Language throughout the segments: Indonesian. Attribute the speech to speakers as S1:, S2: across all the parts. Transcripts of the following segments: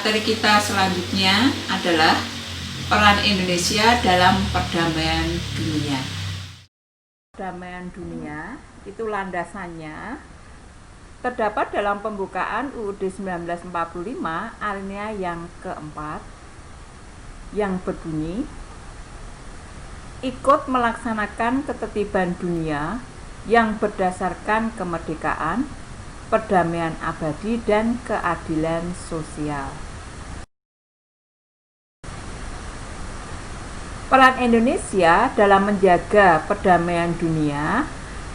S1: Materi kita selanjutnya adalah peran Indonesia dalam perdamaian dunia. Perdamaian dunia itu landasannya terdapat dalam pembukaan UUD 1945 alinea yang keempat yang berbunyi, ikut melaksanakan ketertiban dunia yang berdasarkan kemerdekaan, perdamaian abadi, dan keadilan sosial. Peran Indonesia dalam menjaga perdamaian dunia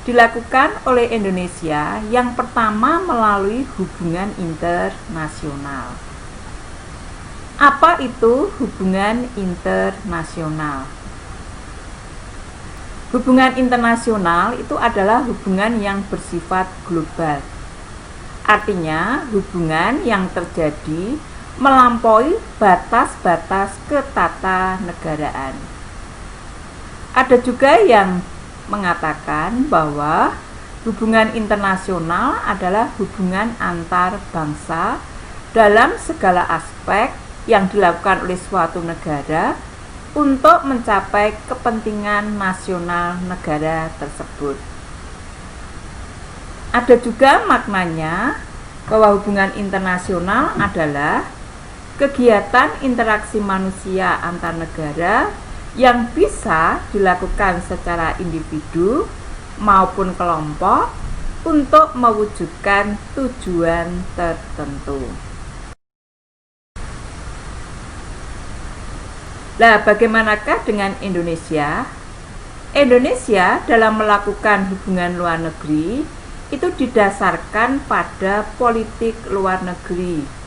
S1: dilakukan oleh Indonesia yang pertama melalui hubungan internasional. Apa itu hubungan internasional? Hubungan internasional itu adalah hubungan yang bersifat global. Artinya, hubungan yang terjadi melampaui batas-batas ketatanegaraan. Ada juga yang mengatakan bahwa hubungan internasional adalah hubungan antar bangsa dalam segala aspek yang dilakukan oleh suatu negara untuk mencapai kepentingan nasional negara tersebut. Ada juga maknanya bahwa hubungan internasional adalah kegiatan interaksi manusia antar negara yang bisa dilakukan secara individu maupun kelompok untuk mewujudkan tujuan tertentu. Nah, bagaimanakah dengan Indonesia? Indonesia dalam melakukan hubungan luar negeri itu didasarkan pada politik luar negeri.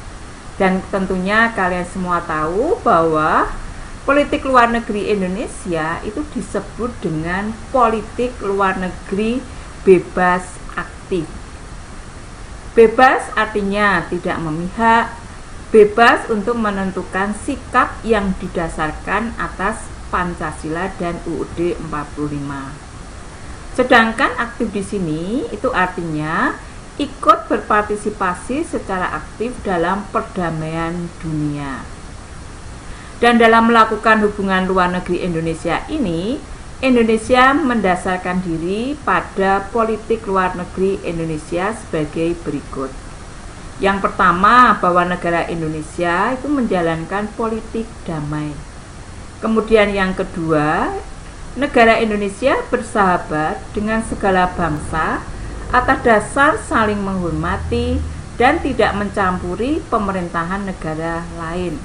S1: Dan tentunya kalian semua tahu bahwa politik luar negeri Indonesia itu disebut dengan politik luar negeri bebas aktif. Bebas artinya tidak memihak, bebas untuk menentukan sikap yang didasarkan atas Pancasila dan UUD 45. Sedangkan aktif di sini itu artinya ikut berpartisipasi secara aktif dalam perdamaian dunia. Dan dalam melakukan hubungan luar negeri Indonesia ini, Indonesia mendasarkan diri pada politik luar negeri Indonesia sebagai berikut. Yang pertama, bahwa negara Indonesia itu menjalankan politik damai. Kemudian yang kedua, negara Indonesia bersahabat dengan segala bangsa atas dasar saling menghormati dan tidak mencampuri pemerintahan negara lain.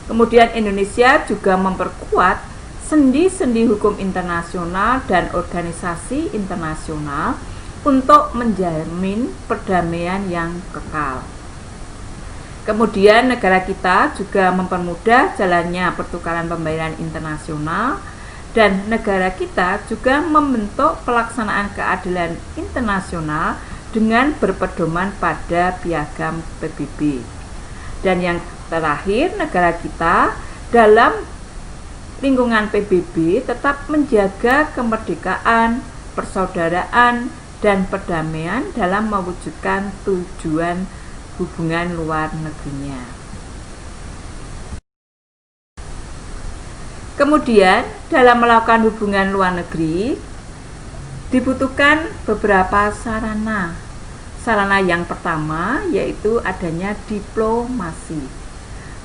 S1: Kemudian Indonesia juga memperkuat sendi-sendi hukum internasional dan organisasi internasional untuk menjamin perdamaian yang kekal. Kemudian negara kita juga mempermudah jalannya pertukaran pembayaran internasional, dan negara kita juga membentuk pelaksanaan keadilan internasional dengan berpedoman pada piagam PBB. Dan yang terakhir, negara kita dalam lingkungan PBB tetap menjaga kemerdekaan, persaudaraan, dan perdamaian dalam mewujudkan tujuan hubungan luar negerinya. Kemudian, dalam melakukan hubungan luar negeri dibutuhkan beberapa sarana. Sarana yang pertama yaitu adanya diplomasi.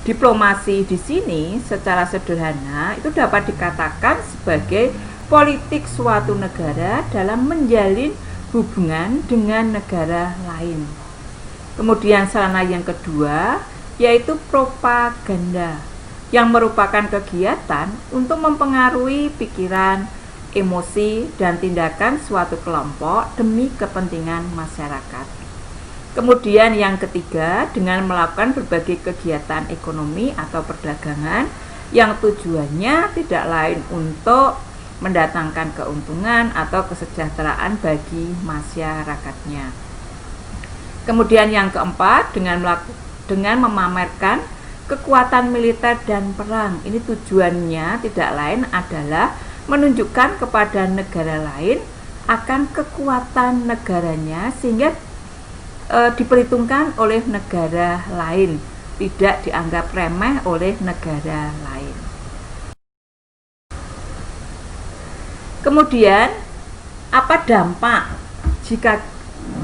S1: Diplomasi di sini secara sederhana itu dapat dikatakan sebagai politik suatu negara dalam menjalin hubungan dengan negara lain. Kemudian sarana yang kedua yaitu propaganda, yang merupakan kegiatan untuk mempengaruhi pikiran, emosi, dan tindakan suatu kelompok demi kepentingan masyarakat. Kemudian yang ketiga, dengan melakukan berbagai kegiatan ekonomi atau perdagangan yang tujuannya tidak lain untuk mendatangkan keuntungan atau kesejahteraan bagi masyarakatnya. Kemudian yang keempat, dengan memamerkan kekuatan militer dan perang. Ini tujuannya tidak lain adalah menunjukkan kepada negara lain akan kekuatan negaranya sehingga diperhitungkan oleh negara lain tidak dianggap remeh oleh negara lain. Kemudian, apa dampak jika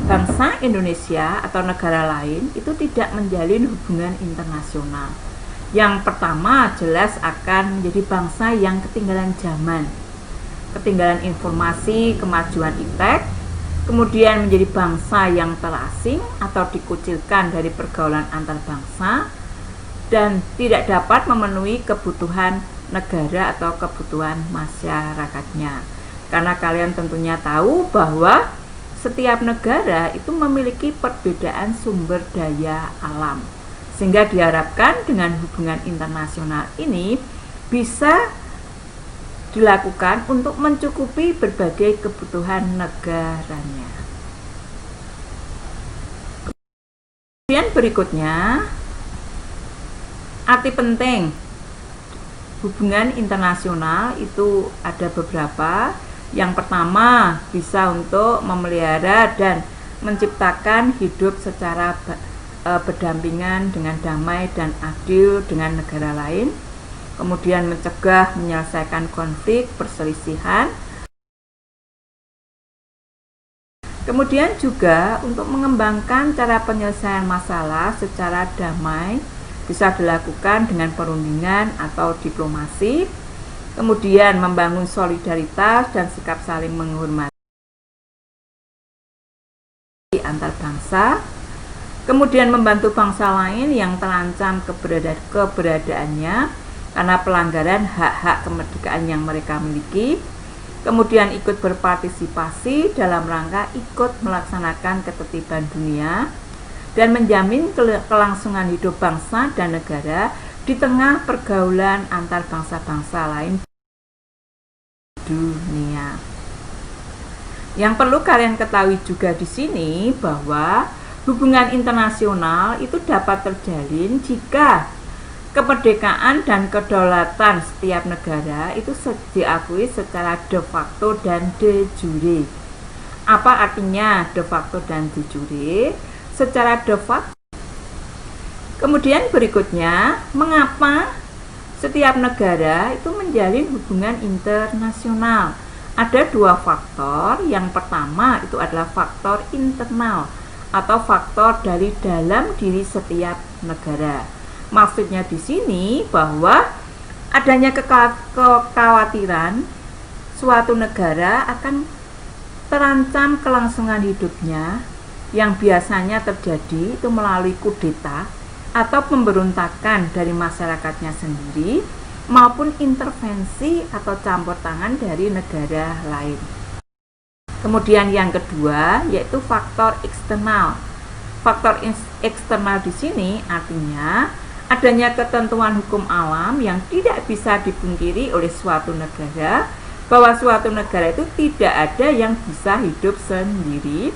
S1: bangsa Indonesia atau negara lain itu tidak menjalin hubungan internasional? Yang pertama jelas akan menjadi bangsa yang ketinggalan zaman, ketinggalan informasi, kemajuan iptek, kemudian menjadi bangsa yang terasing atau dikucilkan dari pergaulan antar bangsa, dan tidak dapat memenuhi kebutuhan negara atau kebutuhan masyarakatnya. Karena kalian tentunya tahu bahwa setiap negara itu memiliki perbedaan sumber daya alam, sehingga diharapkan dengan hubungan internasional ini bisa dilakukan untuk mencukupi berbagai kebutuhan negaranya. Kemudian berikutnya, arti penting hubungan internasional itu ada beberapa. Yang pertama, bisa untuk memelihara dan menciptakan hidup secara berdampingan dengan damai dan adil dengan negara lain. Kemudian mencegah, menyelesaikan konflik, perselisihan. Kemudian juga untuk mengembangkan cara penyelesaian masalah secara damai, bisa dilakukan dengan perundingan atau diplomasi. Kemudian membangun solidaritas dan sikap saling menghormati antar bangsa. Kemudian membantu bangsa lain yang terancam keberadaannya karena pelanggaran hak-hak kemerdekaan yang mereka miliki. Kemudian ikut berpartisipasi dalam rangka ikut melaksanakan ketertiban dunia dan menjamin kelangsungan hidup bangsa dan negara di tengah pergaulan antar bangsa-bangsa lain dunia. Yang perlu kalian ketahui juga di sini bahwa hubungan internasional itu dapat terjalin jika kemerdekaan dan kedaulatan setiap negara itu diakui secara de facto dan de jure. Apa artinya de facto dan de jure? Secara de facto. Kemudian berikutnya, mengapa setiap negara itu menjalin hubungan internasional? Ada dua faktor. Yang pertama itu adalah faktor internal atau faktor dari dalam diri setiap negara. Maksudnya di sini bahwa adanya kekhawatiran suatu negara akan terancam kelangsungan hidupnya yang biasanya terjadi itu melalui kudeta atau pemberontakan dari masyarakatnya sendiri maupun intervensi atau campur tangan dari negara lain. Kemudian yang kedua yaitu faktor eksternal. Faktor eksternal di sini artinya adanya ketentuan hukum alam yang tidak bisa dipungkiri oleh suatu negara, bahwa suatu negara itu tidak ada yang bisa hidup sendiri,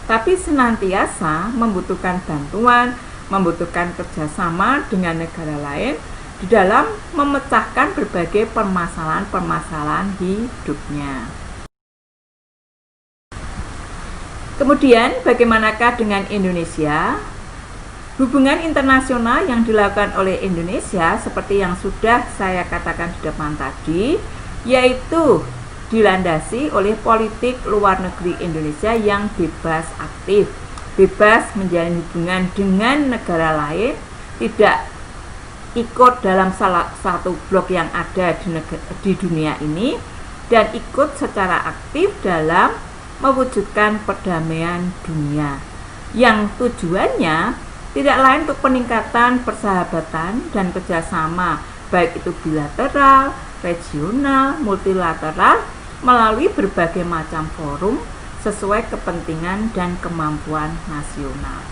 S1: tapi senantiasa membutuhkan bantuan, membutuhkan kerjasama dengan negara lain di dalam memecahkan berbagai permasalahan-permasalahan hidupnya. Kemudian bagaimanakah dengan Indonesia? Hubungan internasional yang dilakukan oleh Indonesia seperti yang sudah saya katakan di depan tadi, yaitu dilandasi oleh politik luar negeri Indonesia yang bebas aktif, bebas menjalin hubungan dengan negara lain, tidak ikut dalam salah satu blok yang ada di dunia ini, dan ikut secara aktif dalam mewujudkan perdamaian dunia yang tujuannya tidak lain untuk peningkatan persahabatan dan kerjasama baik itu bilateral, regional, multilateral melalui berbagai macam forum sesuai kepentingan dan kemampuan nasional.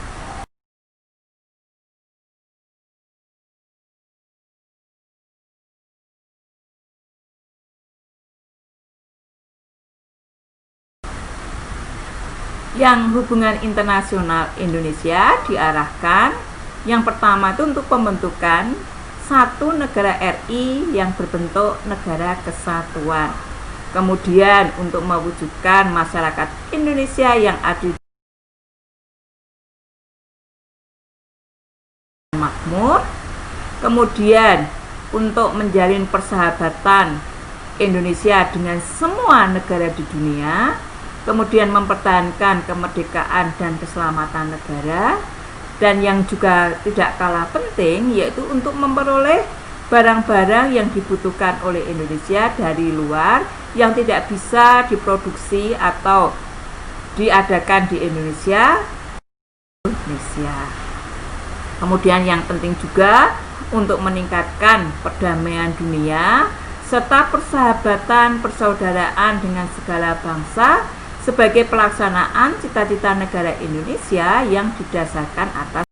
S1: Yang hubungan internasional Indonesia diarahkan yang pertama itu untuk pembentukan satu negara RI yang berbentuk negara kesatuan. Kemudian untuk mewujudkan masyarakat Indonesia yang adil makmur. Kemudian untuk menjalin persahabatan Indonesia dengan semua negara di dunia, kemudian mempertahankan kemerdekaan dan keselamatan negara, dan yang juga tidak kalah penting yaitu untuk memperoleh barang-barang yang dibutuhkan oleh Indonesia dari luar yang tidak bisa diproduksi atau diadakan di Indonesia. Kemudian yang penting juga untuk meningkatkan perdamaian dunia serta persahabatan persaudaraan dengan segala bangsa sebagai pelaksanaan cita-cita negara Indonesia yang didasarkan atas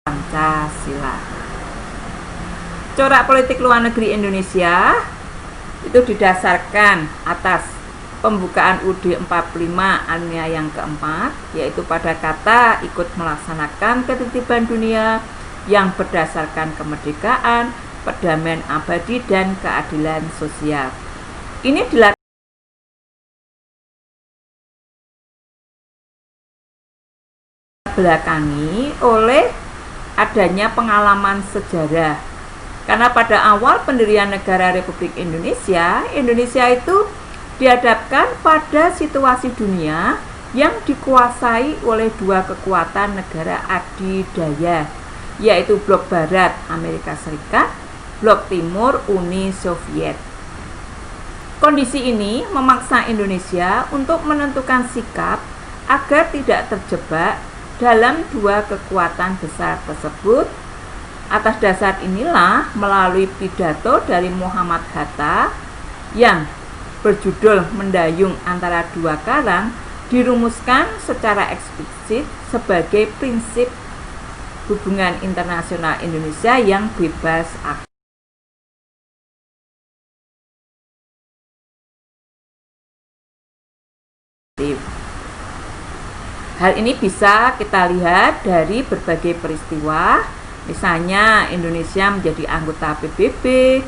S1: Pancasila. Corak politik luar negeri Indonesia itu didasarkan atas pembukaan UUD 45 alinea yang keempat, yaitu pada kata ikut melaksanakan ketertiban dunia yang berdasarkan kemerdekaan, perdamaian abadi, dan keadilan sosial. Ini dilakukan belakangi oleh adanya pengalaman sejarah. Karena pada awal pendirian negara Republik Indonesia, Indonesia itu dihadapkan pada situasi dunia yang dikuasai oleh dua kekuatan negara adidaya, yaitu blok barat Amerika Serikat, blok timur Uni Soviet. Kondisi ini memaksa Indonesia untuk menentukan sikap agar tidak terjebak dalam dua kekuatan besar tersebut. Atas dasar inilah, melalui pidato dari Muhammad Hatta yang berjudul Mendayung Antara Dua Karang, dirumuskan secara eksplisit sebagai prinsip hubungan internasional Indonesia yang bebas aktif. Hal ini bisa kita lihat dari berbagai peristiwa, misalnya Indonesia menjadi anggota PBB,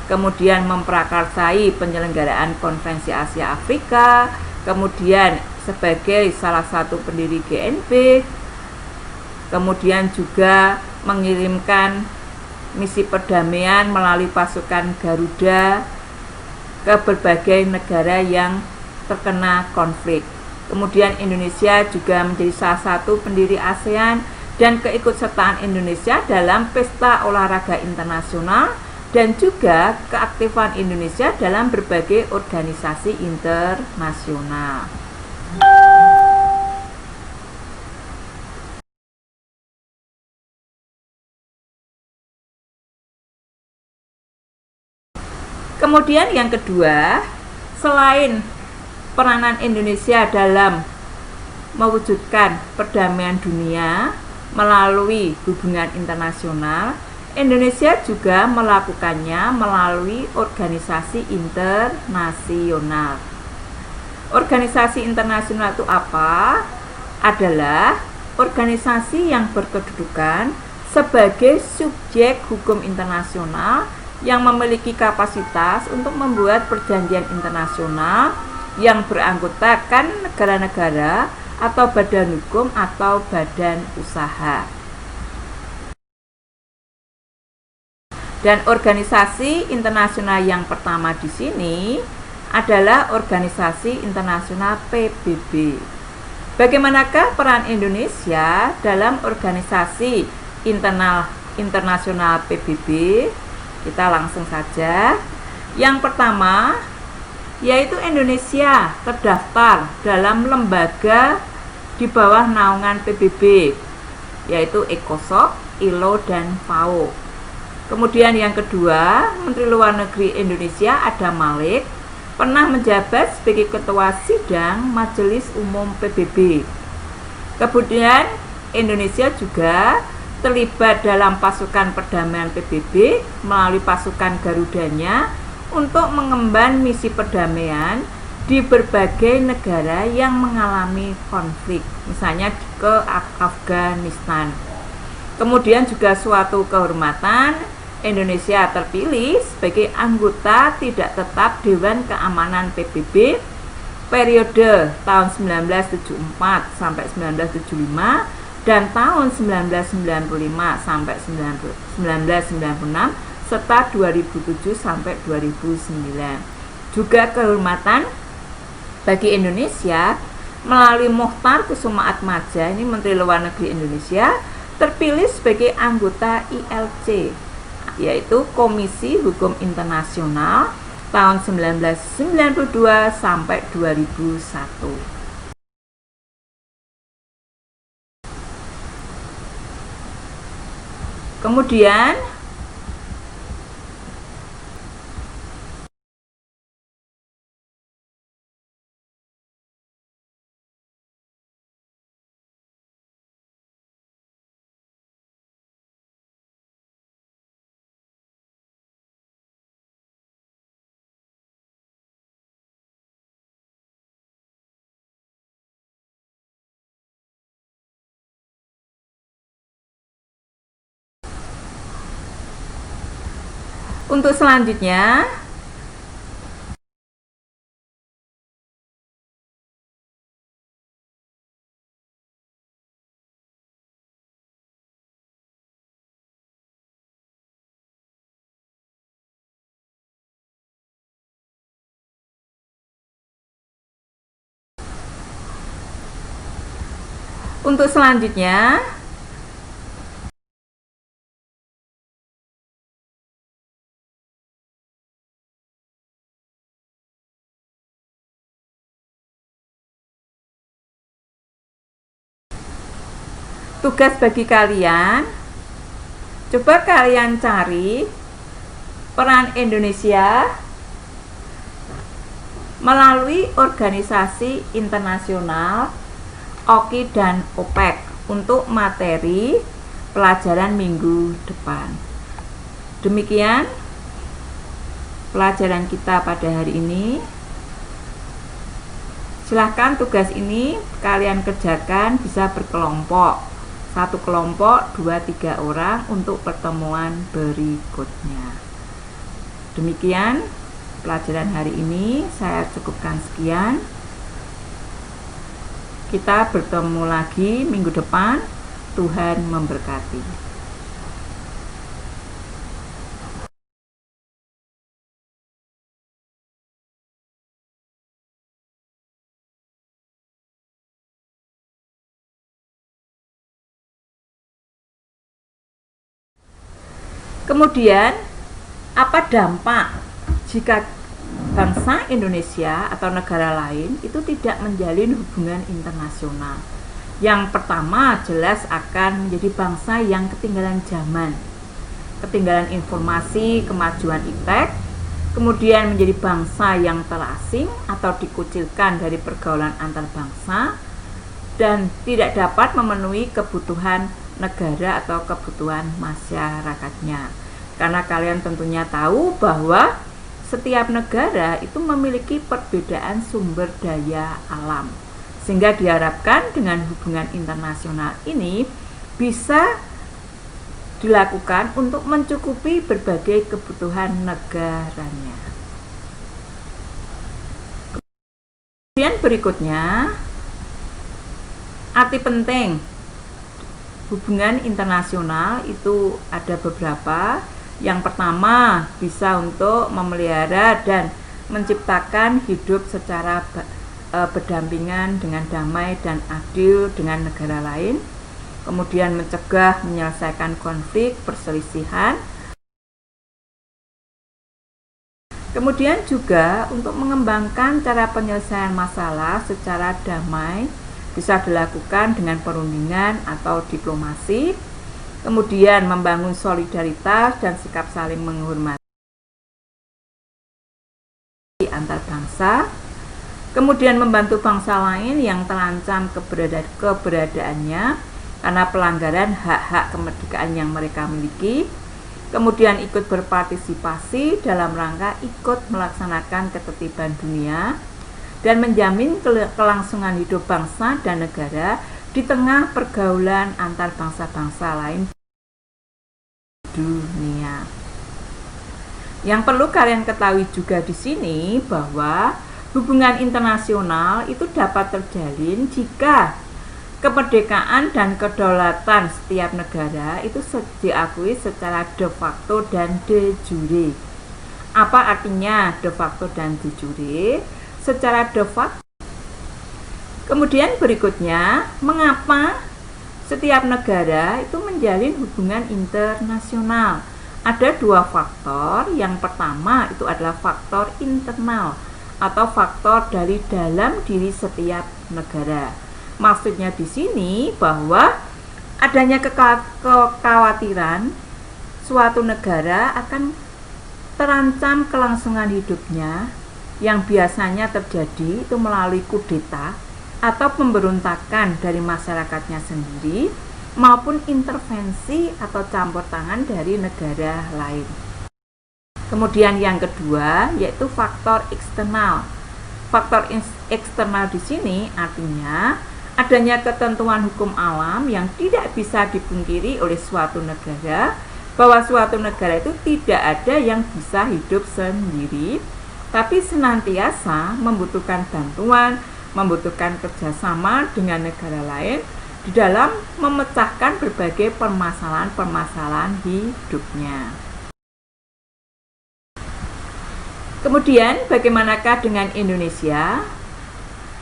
S1: kemudian memprakarsai penyelenggaraan Konferensi Asia Afrika, kemudian sebagai salah satu pendiri GNP, kemudian juga mengirimkan misi perdamaian melalui pasukan Garuda ke berbagai negara yang terkena konflik. Kemudian Indonesia juga menjadi salah satu pendiri ASEAN, dan keikutsertaan Indonesia dalam pesta olahraga internasional dan juga keaktifan Indonesia dalam berbagai organisasi internasional. Kemudian yang kedua, selain peranan Indonesia dalam mewujudkan perdamaian dunia melalui hubungan internasional, Indonesia juga melakukannya melalui organisasi internasional. Organisasi internasional itu apa? Adalah organisasi yang berkedudukan sebagai subjek hukum internasional yang memiliki kapasitas untuk membuat perjanjian internasional yang beranggotakan negara-negara atau badan hukum atau badan usaha. Dan organisasi internasional yang pertama di sini adalah organisasi internasional PBB. Bagaimanakah peran Indonesia dalam organisasi internasional PBB? Kita langsung saja. Yang pertama, yaitu Indonesia terdaftar dalam lembaga di bawah naungan PBB, yaitu ECOSOC, ILO, dan FAO. Kemudian yang kedua, Menteri Luar Negeri Indonesia Adam Malik pernah menjabat sebagai Ketua Sidang Majelis Umum PBB. Kemudian Indonesia juga terlibat dalam pasukan perdamaian PBB melalui pasukan Garudanya untuk mengemban misi perdamaian di berbagai negara yang mengalami konflik, misalnya ke Afghanistan. Kemudian juga suatu kehormatan, Indonesia terpilih sebagai anggota tidak tetap Dewan Keamanan PBB periode tahun 1974 sampai 1975 dan tahun 1995 sampai 1996 serta 2007 sampai 2009. Juga kehormatan bagi Indonesia melalui Mochtar Kusumaatmadja, ini Menteri Luar Negeri Indonesia, terpilih sebagai anggota ILC, yaitu Komisi Hukum Internasional tahun 1992 sampai 2001. Kemudian untuk selanjutnya, tugas bagi kalian, coba kalian cari peran Indonesia melalui organisasi internasional OKI dan OPEC untuk materi pelajaran minggu depan. Demikian pelajaran kita pada hari ini. Silahkan tugas ini kalian kerjakan bisa berkelompok, satu kelompok 2-3 orang untuk pertemuan berikutnya. Demikian pelajaran hari ini, saya cukupkan sekian. Kita bertemu lagi minggu depan. Tuhan memberkati. Kemudian, apa dampak jika bangsa Indonesia atau negara lain itu tidak menjalin hubungan internasional? Yang pertama, jelas akan menjadi bangsa yang ketinggalan zaman, ketinggalan informasi, kemajuan iptek, kemudian menjadi bangsa yang terasing atau dikucilkan dari pergaulan antar bangsa, dan tidak dapat memenuhi kebutuhan negara atau kebutuhan masyarakatnya. Karena kalian tentunya tahu bahwa setiap negara itu memiliki perbedaan sumber daya alam, sehingga diharapkan dengan hubungan internasional ini bisa dilakukan untuk mencukupi berbagai kebutuhan negaranya. Kemudian berikutnya, arti penting hubungan internasional itu ada beberapa. Yang pertama, bisa untuk memelihara dan menciptakan hidup secara berdampingan dengan damai dan adil dengan negara lain. Kemudian mencegah, menyelesaikan konflik, perselisihan. Kemudian juga untuk mengembangkan cara penyelesaian masalah secara damai, bisa dilakukan dengan perundingan atau diplomasi. Kemudian membangun solidaritas dan sikap saling menghormati antar bangsa. Kemudian membantu bangsa lain yang terancam keberadaannya karena pelanggaran hak-hak kemerdekaan yang mereka miliki. Kemudian ikut berpartisipasi dalam rangka ikut melaksanakan ketertiban dunia dan menjamin kelangsungan hidup bangsa dan negara di tengah pergaulan antar bangsa-bangsa lain dunia. Yang perlu kalian ketahui juga di sini bahwa hubungan internasional itu dapat terjalin jika kemerdekaan dan kedaulatan setiap negara itu diakui secara de facto dan de jure. Apa artinya de facto dan de jure? Secara de facto. Kemudian berikutnya, mengapa setiap negara itu menjalin hubungan internasional? Ada dua faktor. Yang pertama itu adalah faktor internal atau faktor dari dalam diri setiap negara. Maksudnya di sini bahwa adanya kekhawatiran suatu negara akan terancam kelangsungan hidupnya yang biasanya terjadi itu melalui kudeta atau pemberontakan dari masyarakatnya sendiri maupun intervensi atau campur tangan dari negara lain. Kemudian yang kedua yaitu faktor eksternal. Faktor eksternal di sini artinya adanya ketentuan hukum alam yang tidak bisa dipungkiri oleh suatu negara, bahwa suatu negara itu tidak ada yang bisa hidup sendiri, tapi senantiasa membutuhkan bantuan, membutuhkan kerjasama dengan negara lain di dalam memecahkan berbagai permasalahan-permasalahan hidupnya. Kemudian bagaimanakah dengan Indonesia?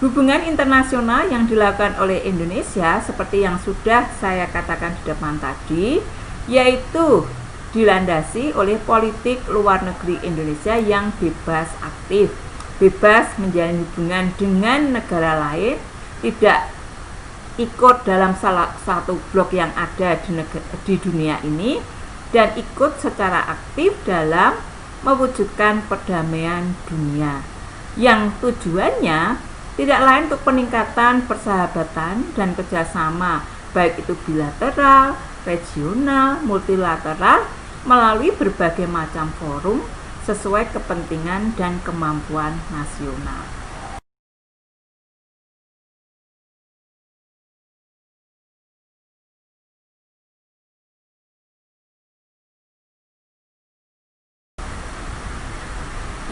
S1: Hubungan internasional yang dilakukan oleh Indonesia seperti yang sudah saya katakan di depan tadi, yaitu dilandasi oleh politik luar negeri Indonesia yang bebas aktif, bebas menjalin hubungan dengan negara lain, tidak ikut dalam salah satu blok yang ada di dunia ini, dan ikut secara aktif dalam mewujudkan perdamaian dunia yang tujuannya tidak lain untuk peningkatan persahabatan dan kerjasama, baik itu bilateral, regional, multilateral, melalui berbagai macam forum sesuai kepentingan dan kemampuan nasional.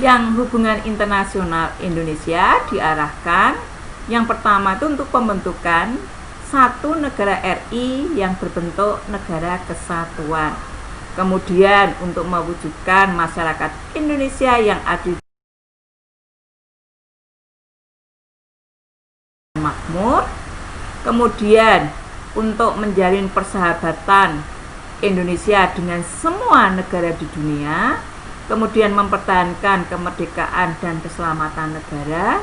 S1: Yang hubungan internasional Indonesia diarahkan yang pertama itu untuk pembentukan satu negara RI yang berbentuk negara kesatuan. Kemudian untuk mewujudkan masyarakat Indonesia yang adil dan makmur. Kemudian untuk menjalin persahabatan Indonesia dengan semua negara di dunia. Kemudian mempertahankan kemerdekaan dan keselamatan negara,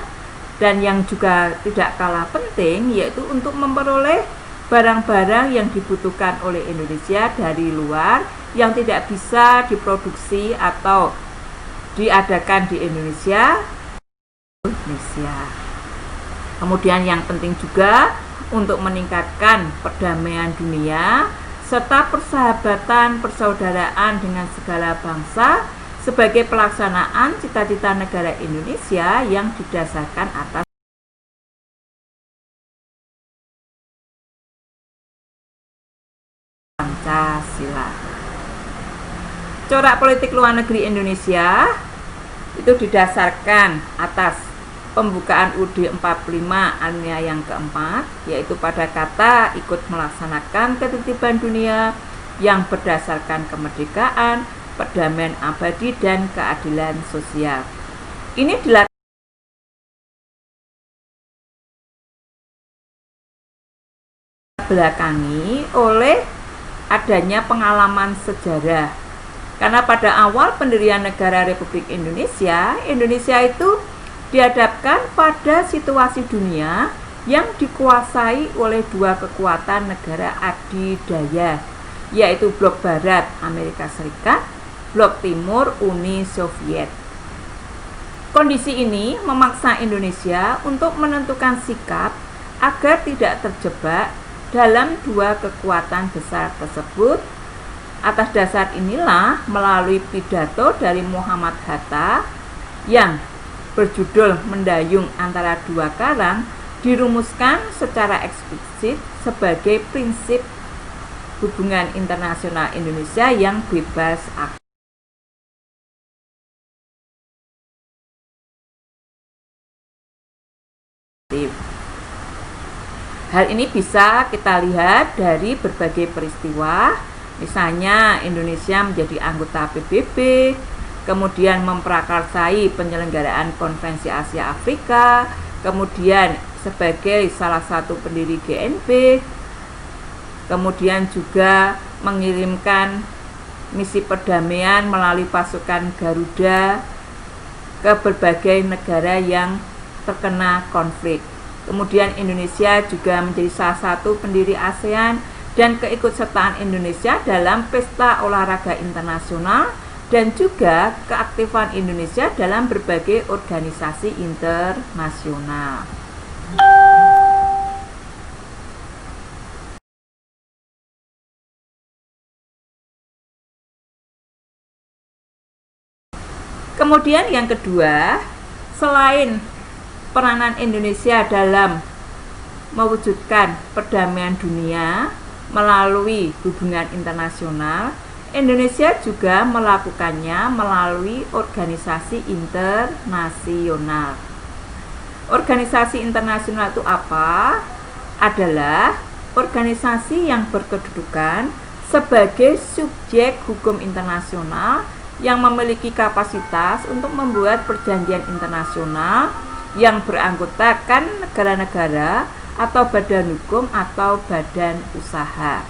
S1: dan yang juga tidak kalah penting yaitu untuk memperoleh barang-barang yang dibutuhkan oleh Indonesia dari luar yang tidak bisa diproduksi atau diadakan di Indonesia. Kemudian yang penting juga untuk meningkatkan perdamaian dunia serta persahabatan persaudaraan dengan segala bangsa sebagai pelaksanaan cita-cita negara Indonesia yang didasarkan atas Pancasila. Corak politik luar negeri Indonesia itu didasarkan atas pembukaan UUD 45 alinea yang keempat, yaitu pada kata ikut melaksanakan ketertiban dunia yang berdasarkan kemerdekaan, perdamaian abadi dan keadilan sosial. Ini belakangi oleh adanya pengalaman sejarah. Karena pada awal pendirian negara Republik Indonesia, Indonesia itu dihadapkan pada situasi dunia yang dikuasai oleh dua kekuatan negara adidaya, yaitu blok barat Amerika Serikat, blok timur Uni Soviet. Kondisi ini memaksa Indonesia untuk menentukan sikap agar tidak terjebak dalam dua kekuatan besar tersebut. Atas dasar inilah melalui pidato dari Muhammad Hatta yang berjudul Mendayung Antara Dua Karang dirumuskan secara eksplisit sebagai prinsip hubungan internasional Indonesia yang bebas aktif. Hal ini bisa kita lihat dari berbagai peristiwa, misalnya Indonesia menjadi anggota PBB, kemudian memprakarsai penyelenggaraan Konferensi Asia Afrika, kemudian sebagai salah satu pendiri GNP, kemudian juga mengirimkan misi perdamaian melalui pasukan Garuda ke berbagai negara yang terkena konflik. Kemudian Indonesia juga menjadi salah satu pendiri ASEAN dan keikutsertaan Indonesia dalam pesta olahraga internasional dan juga keaktifan Indonesia dalam berbagai organisasi internasional. Kemudian yang kedua, selain peranan Indonesia dalam mewujudkan perdamaian dunia melalui hubungan internasional, Indonesia juga melakukannya melalui organisasi internasional. Organisasi internasional itu apa? Adalah organisasi yang berkedudukan sebagai subjek hukum internasional yang memiliki kapasitas untuk membuat perjanjian internasional yang beranggotakan negara-negara atau badan hukum atau badan usaha.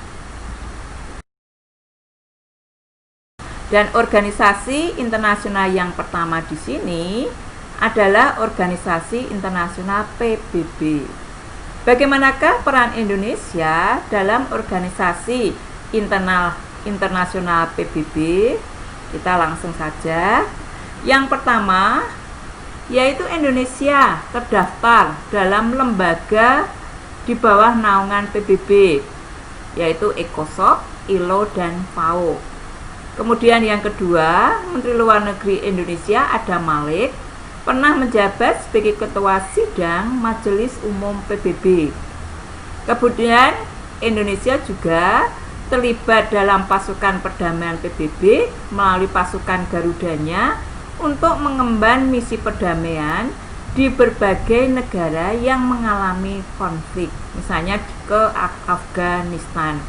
S1: Dan organisasi internasional yang pertama di sini adalah organisasi internasional PBB. Bagaimanakah peran Indonesia dalam organisasi internasional PBB? Kita langsung saja. Yang pertama, yaitu Indonesia terdaftar dalam lembaga di bawah naungan PBB, yaitu ECOSOC, ILO, dan FAO. Kemudian yang kedua, Menteri Luar Negeri Indonesia Adam Malik pernah menjabat sebagai Ketua Sidang Majelis Umum PBB. Kemudian Indonesia juga terlibat dalam pasukan perdamaian PBB melalui pasukan Garudanya untuk mengemban misi perdamaian di berbagai negara yang mengalami konflik, misalnya ke Afghanistan.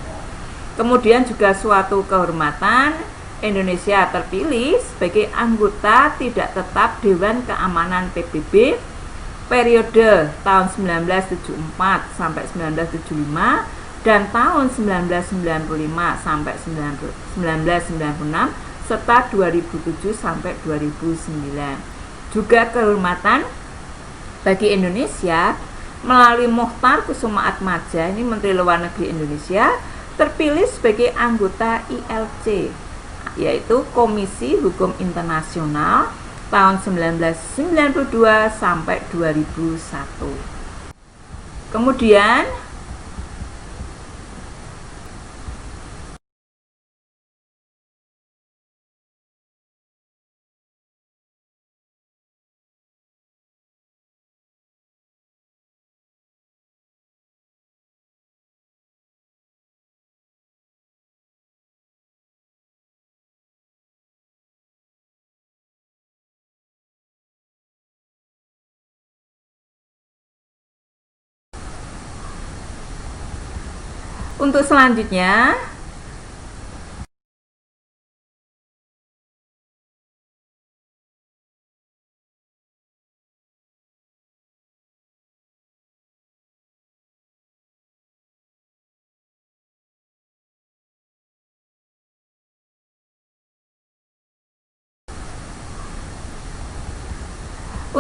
S1: Kemudian juga suatu kehormatan, Indonesia terpilih sebagai anggota tidak tetap Dewan Keamanan PBB periode tahun 1974 sampai 1975 dan tahun 1995 sampai 1996 serta 2007 sampai 2009. Juga kehormatan bagi Indonesia melalui Mochtar Kusumaatmadja, ini Menteri Luar Negeri Indonesia, terpilih sebagai anggota ILC, yaitu Komisi Hukum Internasional tahun 1992 sampai 2001. Kemudian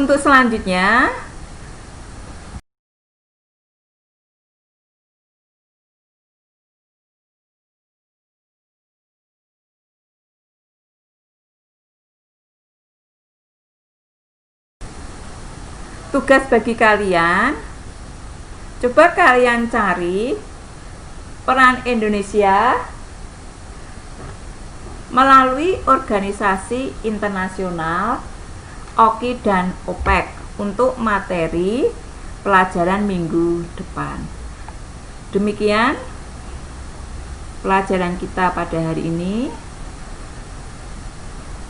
S1: untuk selanjutnya, tugas bagi kalian, coba kalian cari peran Indonesia melalui organisasi internasional OKI dan OPEC untuk materi pelajaran minggu depan. Demikian pelajaran kita pada hari ini.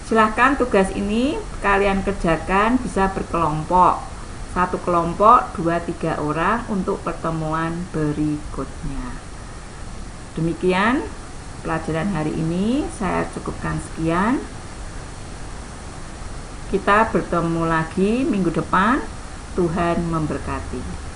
S1: Silahkan tugas ini kalian kerjakan bisa berkelompok. satu kelompok 2-3 orang untuk pertemuan berikutnya. Demikian pelajaran hari ini, saya cukupkan sekian. Kita bertemu lagi minggu depan. Tuhan memberkati.